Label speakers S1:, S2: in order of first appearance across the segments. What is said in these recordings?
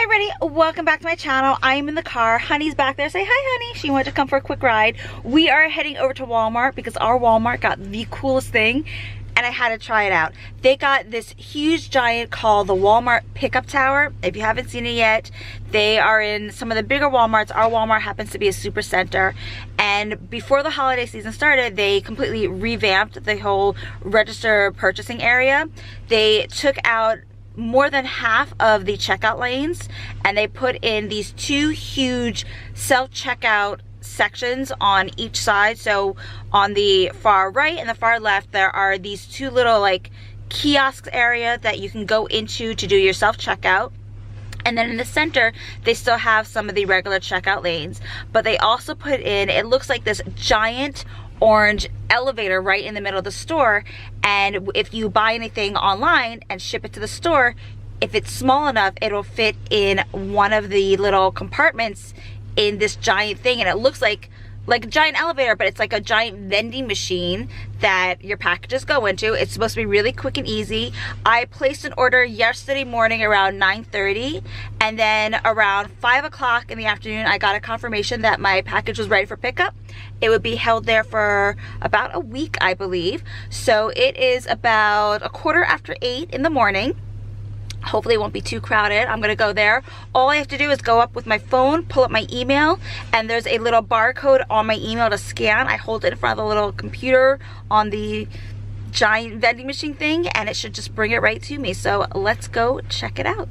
S1: Hi everybody, welcome back to my channel. I'm in the car. Honey's back there. Say hi, honey. She wanted to come for a quick ride. We are heading over to Walmart because our Walmart got the coolest thing and I had to try it out. They got this huge giant called the Walmart pickup tower. If you haven't seen it yet, they are in some of the bigger Walmarts. Our Walmart happens to be a super center, and before the holiday season started, they completely revamped the whole register purchasing area. They took out more than half of the checkout lanes and they put in these two huge self-checkout sections on each side. So on the far right and the far left, there are these two little like kiosks area that you can go into to do your self-checkout. And then in the center, they still have some of the regular checkout lanes, but they also put in, it looks like this giant orange elevator right in the middle of the store, and if you buy anything online and ship it to the store, if it's small enough, it'll fit in one of the little compartments in this giant thing, and it looks like a giant elevator, but it's like a giant vending machine that your packages go into. It's supposed to be really quick and easy. I placed an order yesterday morning around 9:30, and then around 5 o'clock in the afternoon, I got a confirmation that my package was ready for pickup. It would be held there for about a week, I believe. So it is about 8:15 in the morning. Hopefully it won't be too crowded. I'm gonna go there. All I have to do is go up with my phone, pull up my email, and there's a little barcode on my email to scan. I hold it in front of the little computer on the giant vending machine thing, and it should just bring it right to me. So let's go check it out.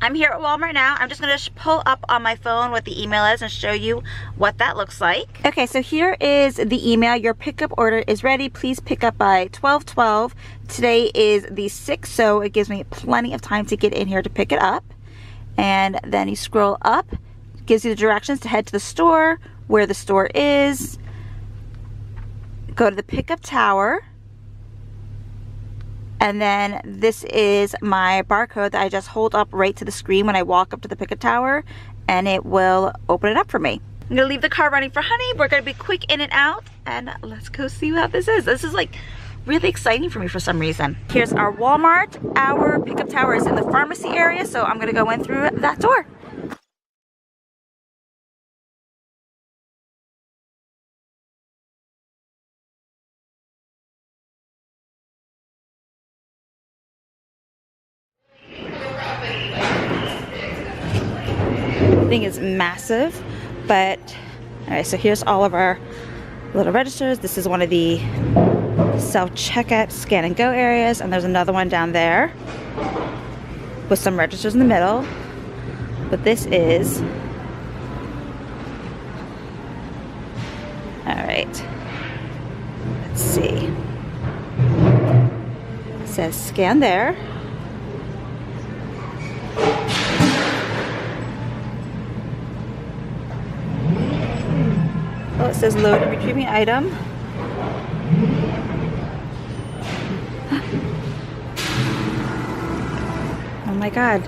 S1: I'm here at Walmart now. I'm just gonna pull up on my phone what the email is and show you what that looks like. Okay, so here is the email. Your pickup order is ready. Please pick up by 12/12. Today is the 6th, so it gives me plenty of time to get in here to pick it up. And then you scroll up, it gives you the directions to head to the store, where the store is, go to the pickup tower, and then this is my barcode that I just hold up right to the screen when I walk up to the pickup tower, and it will open it up for me. I'm gonna leave the car running for Honey. We're gonna be quick in and out, and let's go see what this is. This is like really exciting for me for some reason. Here's our Walmart. Our pickup tower is in the pharmacy area, so I'm gonna go in through that door. Thing is massive, but all right, so here's all of our little registers. This is one of the self-checkout scan and go areas, and there's another one down there with some registers in the middle, but this is all right. Let's see, it says scan there. Oh, it says load and retrieving item. Oh my God.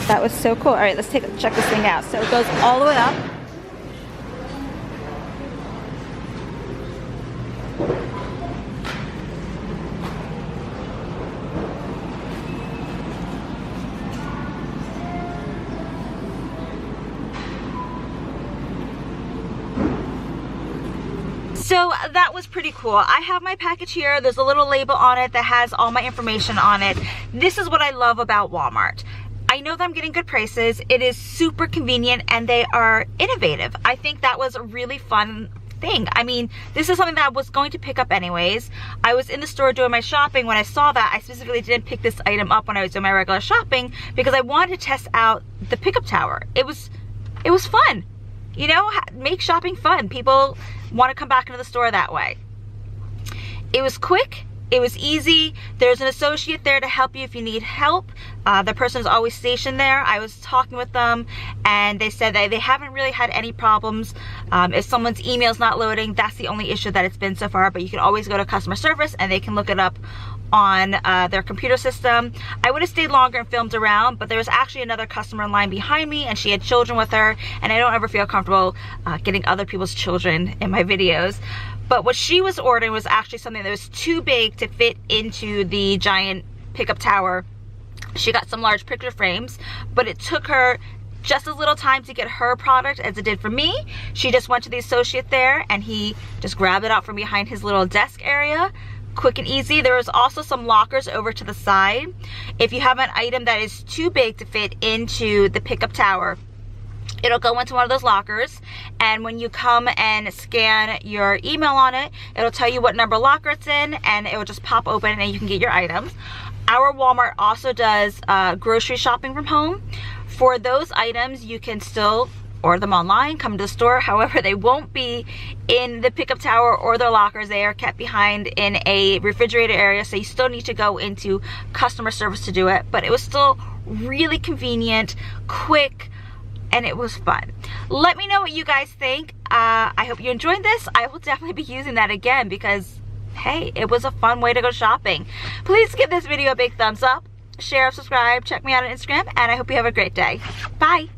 S1: That was so cool. All right, let's check this thing out. So it goes all the way up. So that was pretty cool. I have my package here. There's a little label on it that has all my information on it. This is what I love about Walmart. I know that I'm getting good prices. It is super convenient and they are innovative. I think that was a really fun thing. I mean, this is something that I was going to pick up anyways. I was in the store doing my shopping. When I saw that, I specifically didn't pick this item up when I was doing my regular shopping because I wanted to test out the pickup tower. It was fun. You know, make shopping fun. People want to come back into the store that way. It was quick. It was easy. There's an associate there to help you if you need help. The person is always stationed there. I was talking with them and they said that they haven't really had any problems. If someone's email's not loading, that's the only issue that it's been so far, but you can always go to customer service and they can look it up on their computer system. I would have stayed longer and filmed around, but there was actually another customer in line behind me, and she had children with her, and I don't ever feel comfortable getting other people's children in my videos. But what she was ordering was actually something that was too big to fit into the giant pickup tower. She got some large picture frames, but it took her just as little time to get her product as it did for me. She just went to the associate there, and he just grabbed it out from behind his little desk area. Quick and easy. There was also some lockers over to the side. If you have an item that is too big to fit into the pickup tower, it'll go into one of those lockers, and when you come and scan your email on it, it'll tell you what number locker it's in, and it will just pop open and you can get your items. Our Walmart also does grocery shopping from home. For those items, you can still order them online, come to the store. However, they won't be in the pickup tower or their lockers. They are kept behind in a refrigerator area, so you still need to go into customer service to do it. But it was still really convenient, quick, and it was fun. Let me know what you guys think. I hope you enjoyed this. I will definitely be using that again because, hey, it was a fun way to go shopping. Please give this video a big thumbs up, share, subscribe, check me out on Instagram, and I hope you have a great day. Bye.